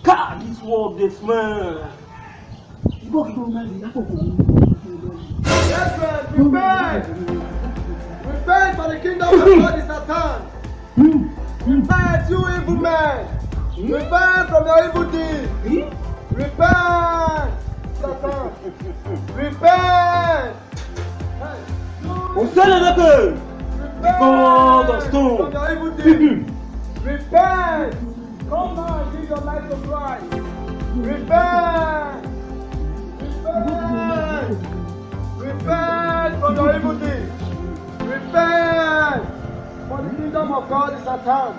God, this world, this man. Yes, man, repent! Repent for the kingdom of God is at hand. Repent, you evil man! Repent from your evil deeds! Repent! Satan! Repent! God of stone. From your evil deeds! Repent! Come now and give your life to Christ! Repent! Repent! Repent from your evil deeds! Repent! For the kingdom of God is at hand!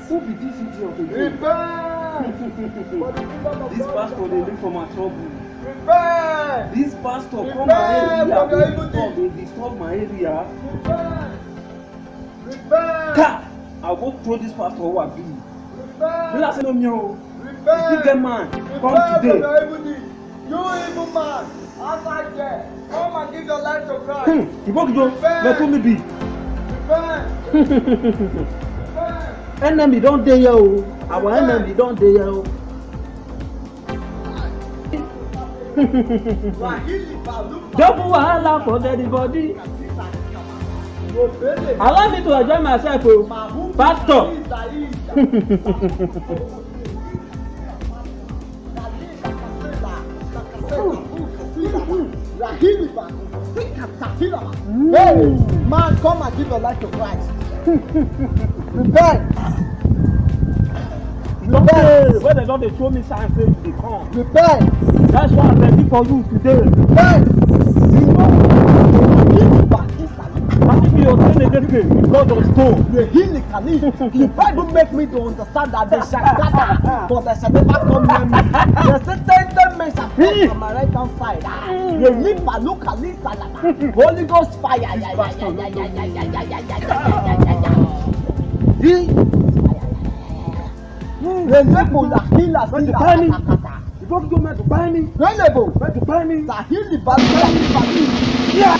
Who be this idiot again? Repent! For the kingdom of This God pastor, is they at look for my trouble. hand! Repent! This pastor come Repent my area, from your evil they disturb my area. Repent! Repent! God, I go throw this pastor who I be. Repent! You say no me o. Repent! Still get man. Repent Come from today. your evil deeds! You evil man! Outside there! Come and give your life to Christ! You go go. Let me be. Repent! Repent! Enemy don't dey here o. Our enemy don't dey here o. Double wahala for everybody. Allow me to enjoy myself o. Pastor. Hey, man, come and give your life to Christ. Repent. Repent. When they don't dey show me sign say they come. Repent. That's why I'm ready for you today. Repent. What if you say again because of stone? The healing can eat. The Bible make me to understand that they shall gather, but they shall never come near me. They say 10 men shall fall on my right hand side. They live and look at this salama. Holy Ghost fire. The level la healer still. You go to me to buy me. The level. To buy me. The heal the body. Yeah.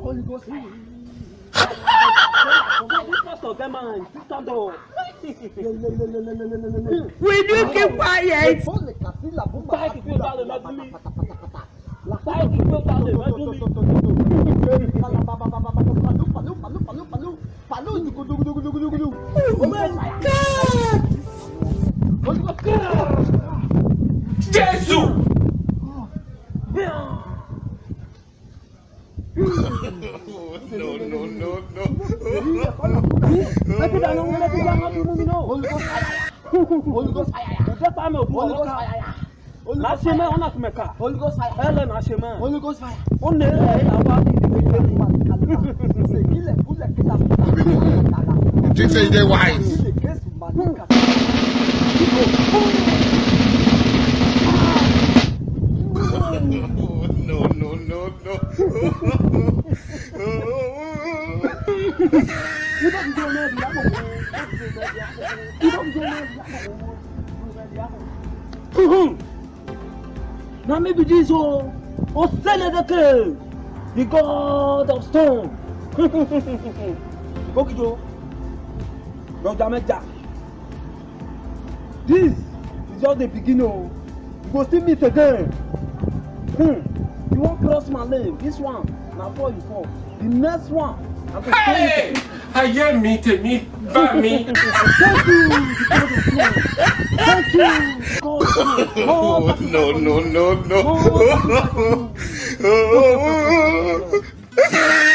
Holy Ghost fire. Will you keep quiet? Oh my God! Jesus! Holy Ghost fire. Holy Ghost fire. Nascimento, on a como cá? Holy Ghost fire. Ela nascimento. Holy Ghost fire. Onde é a base You think say they wise? Now maybe this or Seneca, the god of stone. Okijo, Rojameja. This is just the beginning. You go still meet again. You won't cross my lane. This one, now for you fall. The next one, I'm going to Hey! Ayé mi tèmi bá mi. Thank you, because of stone. Thank you, God of stone. Oh, no. More sacrifice.